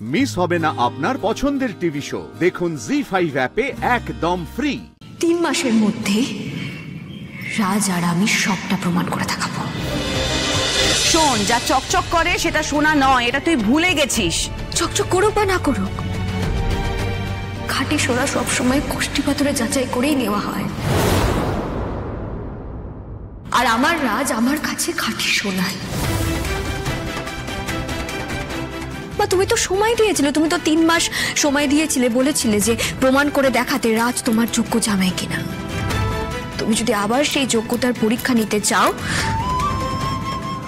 Miss হবে না আপনার পছন্দের টিভি শো। দেখুন জি5 অ্যাপে একদম ফ্রি। 3 মাসের মধ্যে রাজ আর আমি সবটা প্রমাণ করে দেখাবো। শোন, যা চকচক করে সেটা শোনা নয়, এটা তুই ভুলে গেছিস। চকচক করুক বা না করুক, খাঁটি সোনা সবসময় কষ্টি পাথরে যাচাই করেই নেওয়া হয়। আর আমার রাজ আমার কাছে খাঁটি সোনাই। বা তুমি তো সময় দিয়েছিলে, তুমি তো 3 মাস সময় দিয়েছিলে, বলেছিলে যে প্রমাণ করে দেখাতে রাজ তোমার যোগ্য জামাই কিনা। তুমি যদি আবার সেই যোগ্যতার পরীক্ষা নিতে চাও,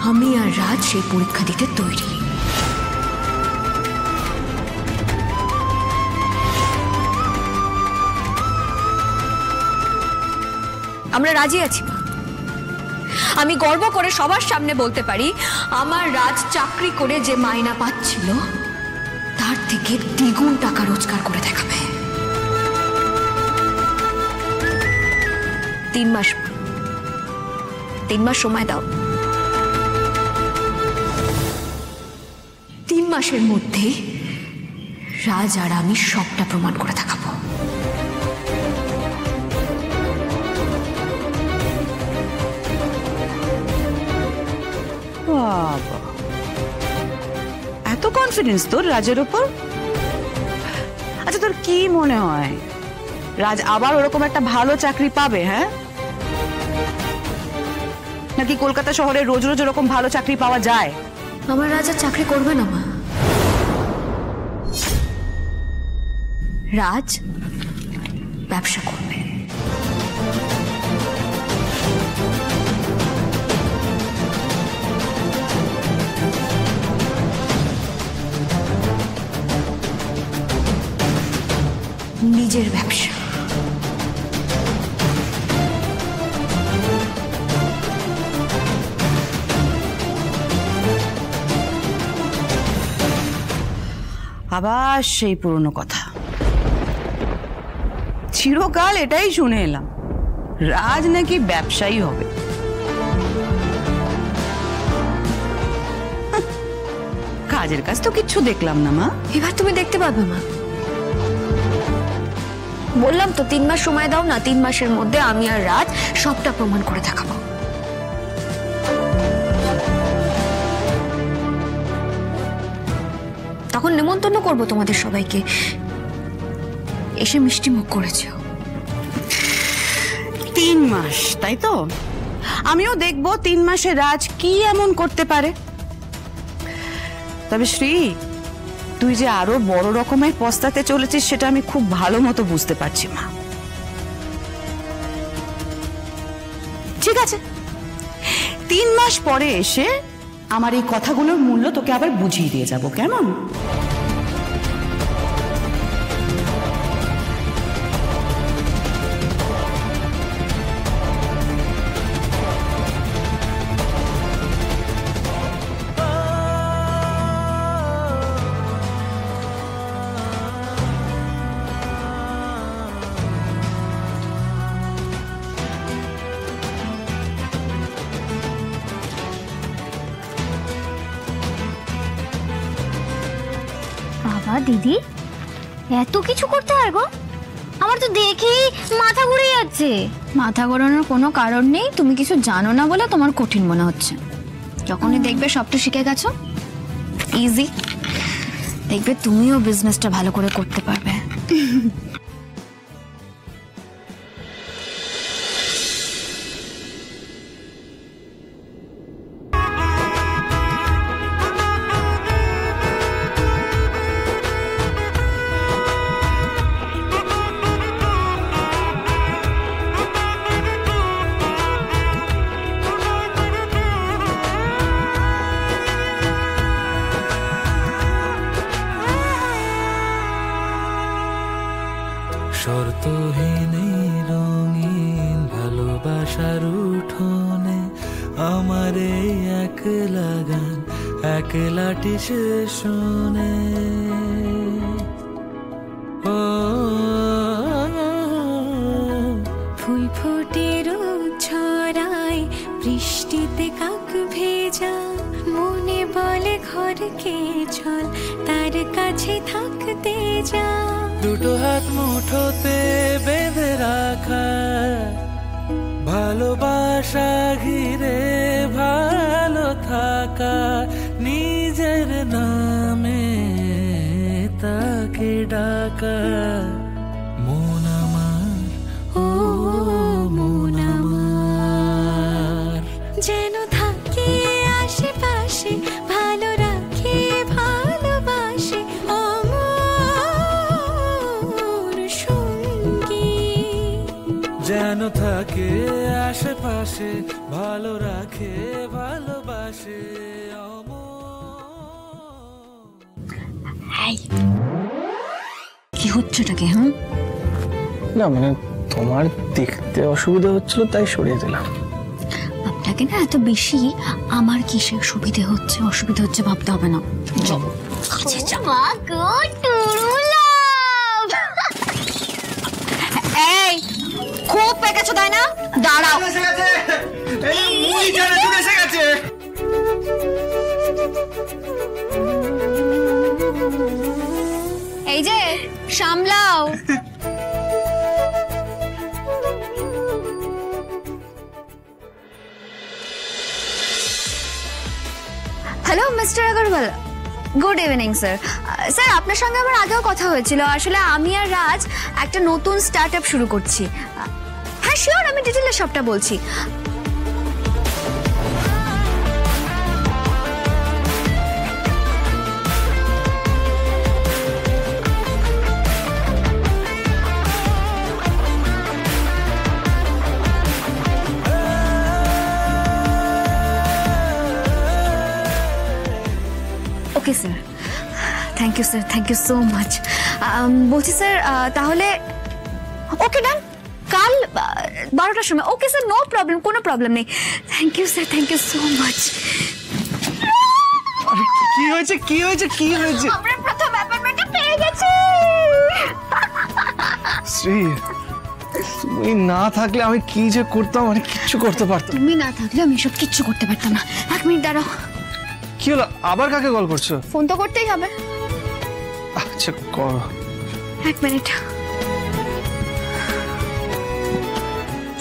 আমি আর রাজ সেই পরীক্ষা দিতে তৈরি। আমরা রাজি আছি মা। আমি গর্ব করে সবার সামনে বলতে পারি, আমার রাজ চাকরি করে যে মাইনা পাচ্ছিল তার থেকে দ্বিগুণ টাকা রোজগার করে দেখাবে। 3 মাস সময় দাও। 3 মাসের মধ্যে রাজ আর আমি সবটা প্রমাণ করে দেখাবো। বাবা, এত কনফিডেন্স তোর রাজের উপর? আচ্ছা, তোর কি মনে হয় রাজ আবার ওরকম একটা ভালো চাকরি পাবে? হ্যাঁ, নাকি কলকাতা শহরে রোজ রোজ ওরকম ভালো চাকরি পাওয়া যায়? আমার রাজা চাকরি করবে না মা। রাজ ব্যবসা করবে। নিজের ব্যবসা। আবার সেই পুরনো কথা, চিরকাল এটাই শুনে এলাম, রাজ নাকি ব্যবসায়ী হবে। কাজের কাজ তো কিচ্ছু দেখলাম না মা। এবার তুমি দেখতে পাবে মা। বললাম তো 3 মাস সময় দাও না, 3 মাসের মধ্যে আমি আর রাজ সবটা প্রমাণ করে দেখাবো। তখন নেমন্তন্ন করব তোমাদের সবাইকে, এসে মিষ্টি মুখ করেছো। 3 মাস, তাই তো? আমিও দেখবো 3 মাসে রাজ কি এমন করতে পারে। তবে শ্রী, তুই যে আরো বড় রকমের পস্তাতে চলেছিস সেটা আমি খুব ভালো মতো বুঝতে পারছি মা। ঠিক আছে, 3 মাস পরে এসে আমার এই কথাগুলোর মূল্য তোকে আবার বুঝিয়ে দিয়ে যাব, কেমন? দিদি, এত কিছু করতে হয় গো? আমার তো দেখেই মাথা ঘুরে যাচ্ছে। মাথা ঘোরানোর কোনো কারণ নেই, তুমি কিছু জানো না বলে তোমার কঠিন মনে হচ্ছে। যখনই দেখবে সবটা শিখে গেছো, ইজি, দেখবে তুমিও বিজনেসটা ভালো করে করতে পারবে। শর্তহীন রঙিন ভালোবাসার উঠোনে আমার এই একলা গান, একলাটি শেষ শোনে। ও ফুল ফোটে রোদ ছড়ায়, বৃষ্টিতে কাক ভেজা, মনে বলে ঘরকে চল, তার কাছে কাছে থাকতে যা। দুটো হাত মুঠোতে বেঁধে রাখা ভালোবাসা ঘিরে ভালো থাকা, নিজের নামে তাকে ডাকা। মন আমার, ও মন আমার, যেন থাকে আশেপাশে, ভালো রাখে ভালোবাসে অমর সঙ্গী। যেন থাকে আশেপাশে, ভালো রাখে ভালোবাসে কি হচ্ছেটাকে? হ্যাঁ, না মানে তোমার দেখতে অসুবিধা হচ্ছিল তাই সরিয়ে দিলাম। আপনাকে না এত বেশি আমার কিসের সুবিধে হচ্ছে অসুবিধা হচ্ছে ভাবতে হবে না। কাছে যাও। এই খুব পেকেছো তাই না? দাঁড়াও। এই যে সামলাও। Hello mister Agarwal, good evening sir. Sir আপনার সঙ্গে আমার আগেও কথা হয়েছিল। আসলে আমি আর রাজ একটা নতুন স্টার্ট আপ শুরু করছি। হ্যাঁ শিওর, আমি ডিটেলে সবটা বলছি। Okay sir, thank you sir, thank you so much. বলছি স্যার তাহলে ওকে ডান, কাল 12টার সময়। ওকে স্যার, নো প্রবলেম, কোনো প্রবলেম নেই। Thank you sir, thank you so much. কি হয়েছে কি হয়েছে কি হয়েছে? আমরা প্রথম অ্যাপয়েন্টমেন্টটা পেয়ে গেছি। শ্রী, তুমি না থাকলে আমি কি যে করতাম, মানে কিচ্ছু করতে পারতাম। তুমি না থাকলে আমি সব কিচ্ছু করতে পারতাম না। 1 মিনিট দাঁড়াও। কি হলো, আবার কাকে কল করছো? ফোন তো করতেই হবে। আচ্ছা করো। 1 মিনিট।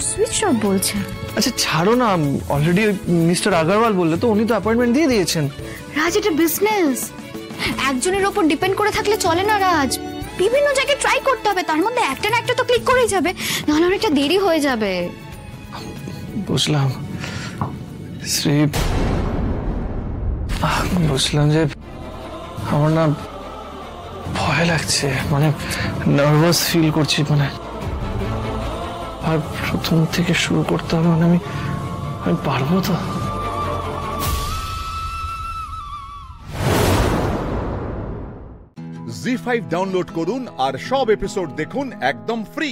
সুইচ অফ বলছে। আচ্ছা ছাড়ো না, অলরেডি মিস্টার আগরওয়াল বললে তো, উনি তো অ্যাপয়েন্টমেন্ট দিয়ে দিয়েছেন। রাজ, এটা বিজনেস, একজনের ওপর ডিপেন্ড করে থাকলে চলে না রাজ। বিভিন্ন জায়গায় ট্রাই করতে হবে, তার মধ্যে একটা না একটা তো ক্লিক করেই যাবে, নাহলে অনেকটা দেরি হয়ে যাবে। বুঝলাম শ্রী, বুঝলাম যে আমার না ভয় লাগছে, মানে নার্ভাস ফিল করছি, মানে আর প্রথম থেকে শুরু করতে হবে, মানে আমি পারবো তো? জি5 ডাউনলোড করুন আর সব এপিসোড দেখুন একদম ফ্রি।